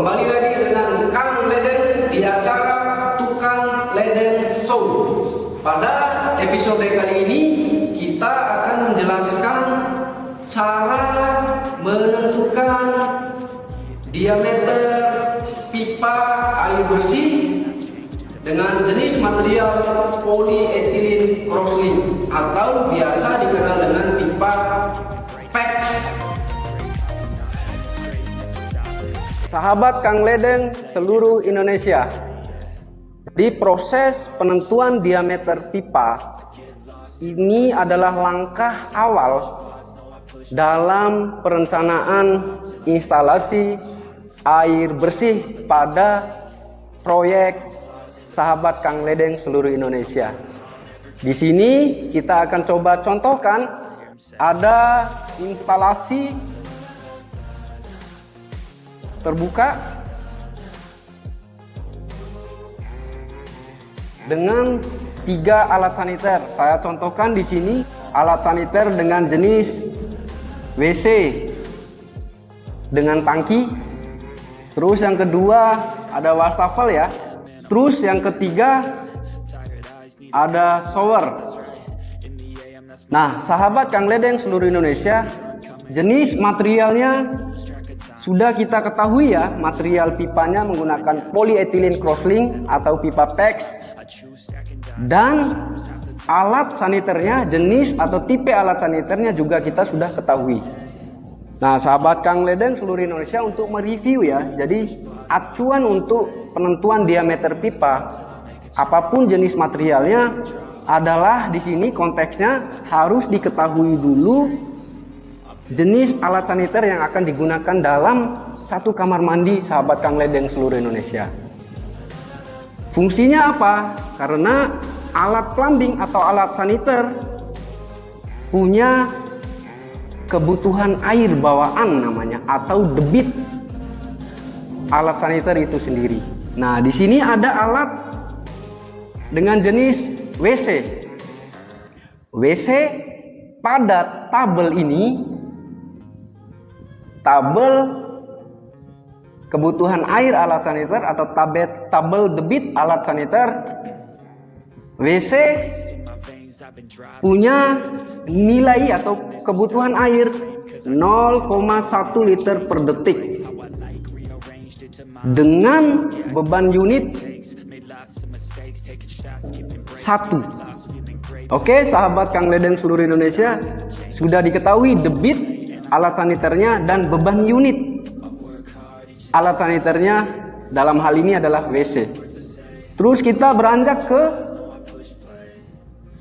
kembali lagi dengan Kang Leden di acara Tukang Leden Show. Pada episode kali ini kita akan menjelaskan cara menentukan diameter pipa air bersih dengan jenis material polyethylene crosslink atau biasa dikenal dengan pipa PEX. Sahabat Kang Leden seluruh Indonesia, di proses penentuan diameter pipa ini adalah langkah awal dalam perencanaan instalasi air bersih pada proyek sahabat Kang Leden seluruh Indonesia. Di sini kita akan coba contohkan ada instalasi terbuka dengan 3 alat saniter. Saya contohkan di sini alat saniter dengan jenis WC dengan tangki. Terus yang kedua ada wastafel ya. Terus yang ketiga ada shower. Nah, sahabat Kang Leden seluruh Indonesia, jenis materialnya sudah kita ketahui ya, material pipanya menggunakan polyethylene crosslink atau pipa PEX. Dan alat saniternya, jenis atau tipe alat saniternya juga kita sudah ketahui. Nah, sahabat Kang Leden seluruh Indonesia, untuk mereview ya, jadi acuan untuk penentuan diameter pipa apapun jenis materialnya adalah di sini konteksnya harus diketahui dulu jenis alat saniter yang akan digunakan dalam satu kamar mandi sahabat Kang Leden seluruh Indonesia. Fungsinya apa? Karena alat plumbing atau alat saniter punya kebutuhan air bawaan namanya, atau debit alat saniter itu sendiri. Nah, di sini ada alat dengan jenis WC. WC pada tabel ini, tabel kebutuhan air alat saniter atau tabel debit alat saniter, WC punya nilai atau kebutuhan air 0,1 liter per detik dengan beban unit 1. Oke, sahabat Kang Leden seluruh Indonesia, sudah diketahui debit alat saniternya dan beban unit alat saniternya dalam hal ini adalah WC. Terus kita beranjak ke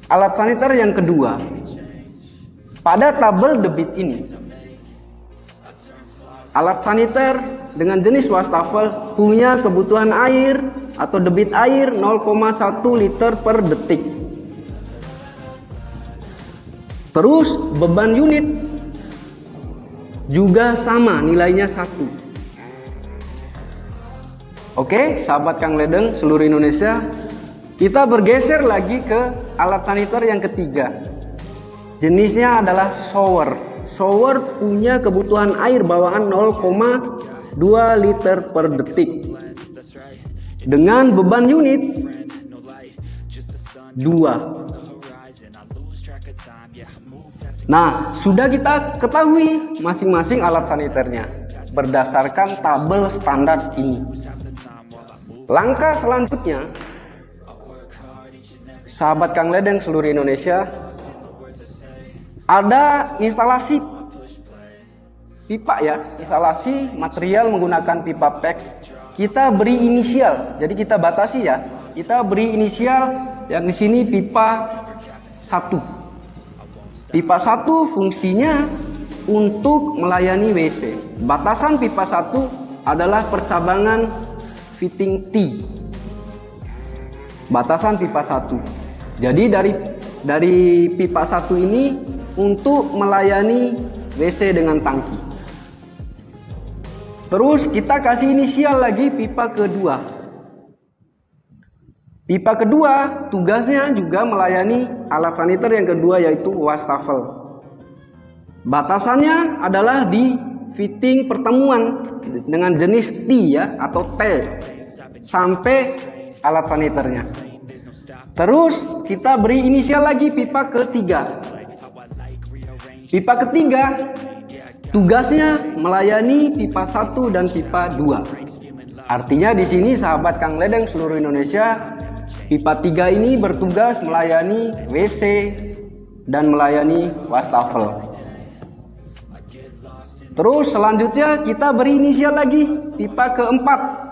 alat saniter yang kedua. Pada tabel debit ini, alat saniter dengan jenis wastafel punya kebutuhan air atau debit air 0,1 liter per detik. Terus beban unit juga sama, nilainya 1. Oke, sahabat Kang Leden seluruh Indonesia, kita bergeser lagi ke alat saniter yang ketiga. Jenisnya adalah shower. Shower punya kebutuhan air bawaan 0,2 liter per detik dengan beban unit 2. Nah, sudah kita ketahui masing-masing alat saniternya berdasarkan tabel standar ini. Langkah selanjutnya, sahabat Kang Leden seluruh Indonesia, ada instalasi pipa ya, instalasi material menggunakan pipa PEX. Kita beri inisial, jadi kita batasi ya. Kita beri inisial yang di sini pipa 1. Pipa 1 fungsinya untuk melayani WC. Batasan pipa 1 adalah percabangan fitting T. Batasan pipa 1. Jadi dari pipa 1 ini untuk melayani WC dengan tangki. Terus kita kasih inisial lagi pipa kedua. Pipa kedua tugasnya juga melayani alat saniter yang kedua, yaitu wastafel. Batasannya adalah di fitting pertemuan dengan jenis T ya atau T sampai alat saniternya. Terus kita beri inisial lagi pipa ketiga. Pipa ketiga tugasnya melayani pipa 1 dan pipa 2. Artinya di sini sahabat Kang Ledeng seluruh Indonesia, pipa 3 ini bertugas melayani WC dan melayani wastafel. Terus selanjutnya kita beri inisial lagi pipa keempat.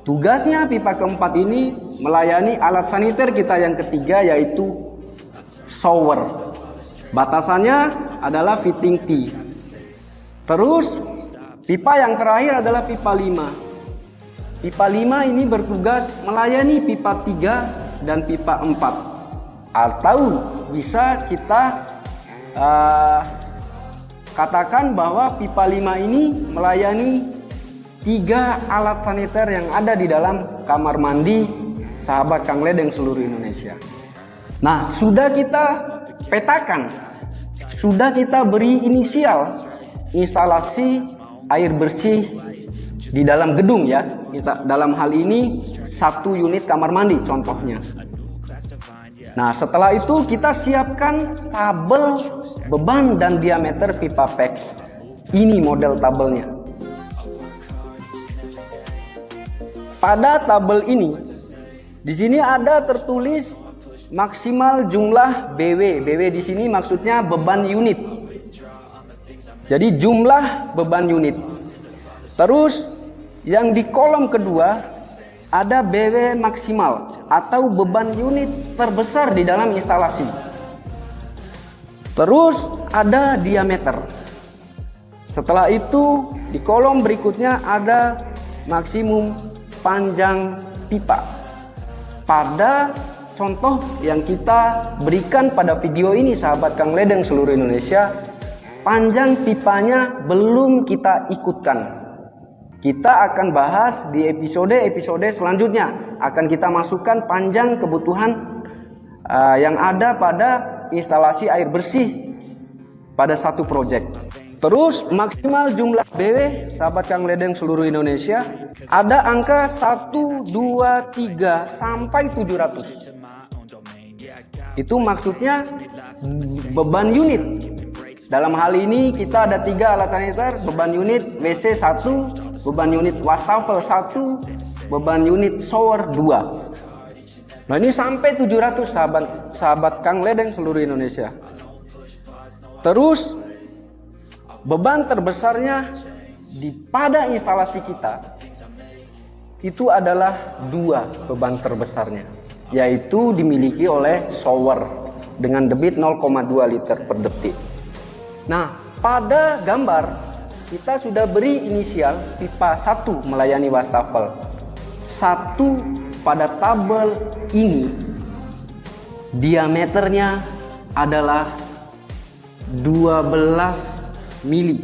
Tugasnya pipa keempat ini melayani alat saniter kita yang ketiga, yaitu shower. Batasannya adalah fitting T. Terus pipa yang terakhir adalah pipa 5. Pipa 5 ini bertugas melayani pipa 3 dan pipa 4. Atau bisa kita katakan bahwa pipa 5 ini melayani 3 alat saniter yang ada di dalam kamar mandi sahabat Kang Ledeng seluruh Indonesia. Nah, sudah kita petakan, sudah kita beri inisial instalasi air bersih di dalam gedung ya. Dalam hal ini 1 unit kamar mandi contohnya. Nah, setelah itu kita siapkan tabel beban dan diameter pipa PEX. Ini model tabelnya. Pada tabel ini, di sini ada tertulis maksimal jumlah BW. BW di sini maksudnya beban unit. Jadi jumlah beban unit. Terus yang di kolom kedua ada BW maksimal atau beban unit terbesar di dalam instalasi. Terus ada diameter. Setelah itu di kolom berikutnya ada maksimum panjang pipa. Pada contoh yang kita berikan pada video ini sahabat Kang Ledeng seluruh Indonesia, panjang pipanya belum kita ikutkan. Kita akan bahas di episode selanjutnya. Akan kita masukkan panjang kebutuhan yang ada pada instalasi air bersih pada satu proyek. Terus maksimal jumlah BW sahabat Kang Ledeng seluruh Indonesia ada angka 1, 2, 3 sampai 700. Itu maksudnya beban unit. Dalam hal ini kita ada 3 alat saniter, beban unit WC 1, beban unit wastafel 1, beban unit shower 2. Nah, ini sampai 700 sahabat Kang Ledeng seluruh Indonesia. Terus beban terbesarnya pada instalasi kita itu adalah 2 beban terbesarnya, yaitu dimiliki oleh shower dengan debit 0,2 liter per detik. Nah, pada gambar kita sudah beri inisial pipa 1 melayani wastafel. 1 pada tabel ini diameternya adalah 12 mili.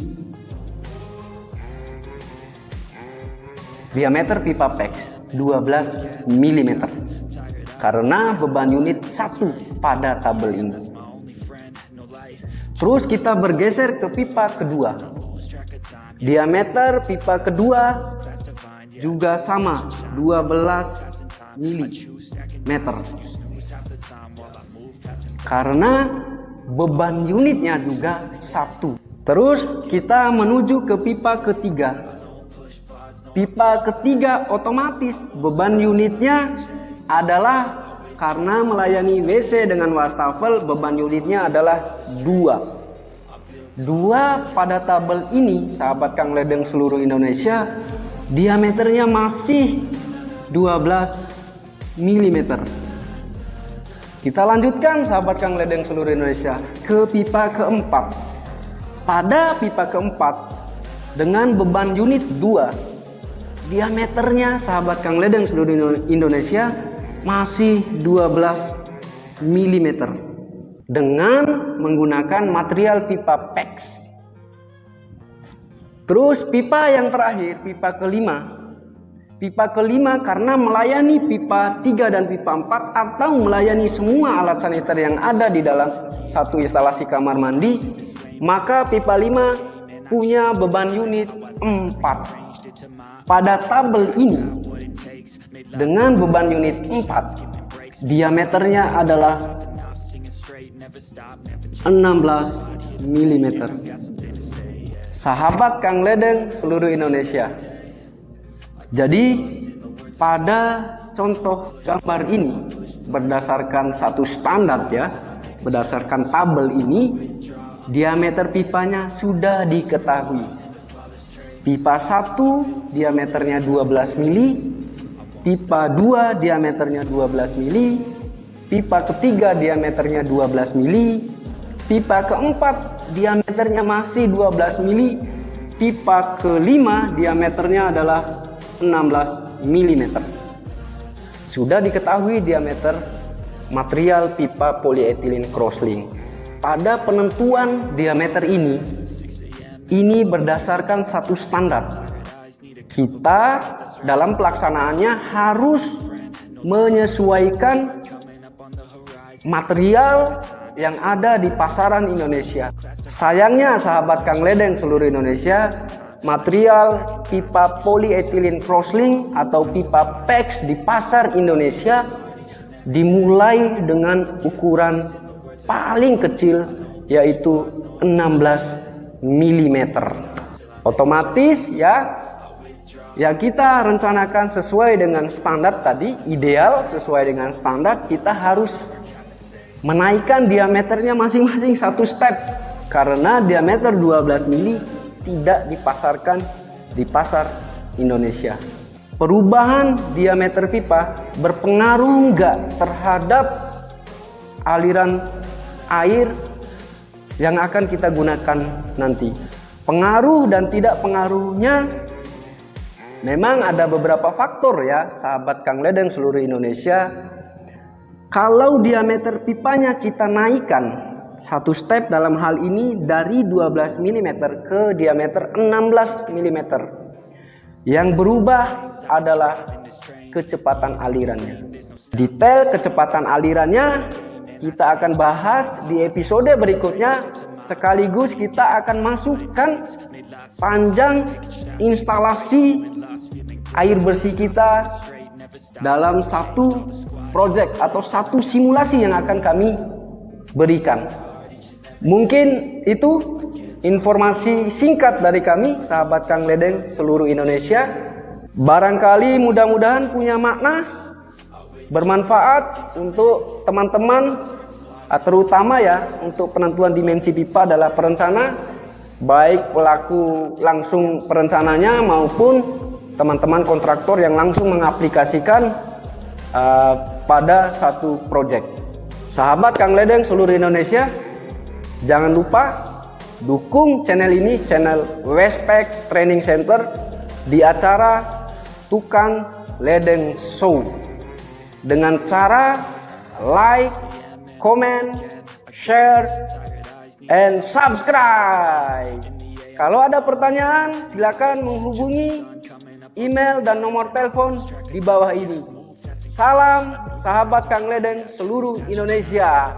Diameter pipa PEX 12 mm. Karena beban unit 1 pada tabel ini. Terus kita bergeser ke pipa kedua. Diameter pipa kedua juga sama 12 mm. Karena beban unitnya juga 1. Terus kita menuju ke pipa ketiga. Pipa ketiga otomatis beban unitnya adalah, karena melayani WC dengan wastafel, beban unitnya adalah 2. 2 pada tabel ini sahabat Kang Ledeng seluruh Indonesia diameternya masih 12 mm. Kita lanjutkan sahabat Kang Ledeng seluruh Indonesia ke pipa keempat. Pada pipa keempat dengan beban unit 2, diameternya sahabat Kang Ledeng seluruh Indonesia masih 12 mm dengan menggunakan material pipa PEX. Terus pipa yang terakhir, pipa kelima. Pipa kelima karena melayani pipa 3 dan pipa 4 atau melayani semua alat saniter yang ada di dalam satu instalasi kamar mandi, maka pipa 5 punya beban unit 4. Pada tabel ini dengan beban unit 4, diameternya adalah 16 mm. Sahabat Kang Ledeng seluruh Indonesia. Jadi pada contoh gambar ini berdasarkan satu standar ya, berdasarkan tabel ini diameter pipanya sudah diketahui. Pipa 1 diameternya 12 mili, pipa 2 diameternya 12 mili, pipa ketiga diameternya 12 mili, pipa keempat diameternya masih 12 mili, pipa kelima diameternya adalah 16 mm. Sudah diketahui diameter material pipa polyethylene crosslink. Pada penentuan diameter ini berdasarkan satu standar. Kita dalam pelaksanaannya harus menyesuaikan material yang ada di pasaran Indonesia. Sayangnya sahabat Kang Ledeng seluruh Indonesia, material pipa polyethylene crosslink atau pipa PEX di pasar Indonesia dimulai dengan ukuran paling kecil yaitu 16 mm. Otomatis ya kita rencanakan sesuai dengan standar tadi, ideal sesuai dengan standar, kita harus menaikkan diameternya masing-masing satu step karena diameter 12 mili tidak dipasarkan di pasar Indonesia. Perubahan diameter pipa berpengaruh enggak terhadap aliran air yang akan kita gunakan nanti? Pengaruh dan tidak pengaruhnya memang ada beberapa faktor ya, sahabat Kang Ledeng seluruh Indonesia. Kalau diameter pipanya kita naikkan satu step dalam hal ini dari 12 mm ke diameter 16 mm, yang berubah adalah kecepatan alirannya. Detail kecepatan alirannya kita akan bahas di episode berikutnya, sekaligus kita akan masukkan panjang instalasi air bersih kita dalam satu project atau satu simulasi yang akan kami berikan. Mungkin itu informasi singkat dari kami, sahabat Kang Ledeng seluruh Indonesia. Barangkali mudah-mudahan punya makna, bermanfaat untuk teman-teman, terutama ya untuk penentuan dimensi pipa adalah perencana, baik pelaku langsung perencananya maupun teman-teman kontraktor yang langsung mengaplikasikan pada satu project. Sahabat Kang Ledeng seluruh Indonesia, jangan lupa dukung channel ini, channel Westpac Training Center di acara Tukang Ledeng Show, dengan cara like, comment, share, and subscribe. Kalau ada pertanyaan, silakan menghubungi email dan nomor telepon di bawah ini. Salam sahabat Kang Ledeng seluruh Indonesia.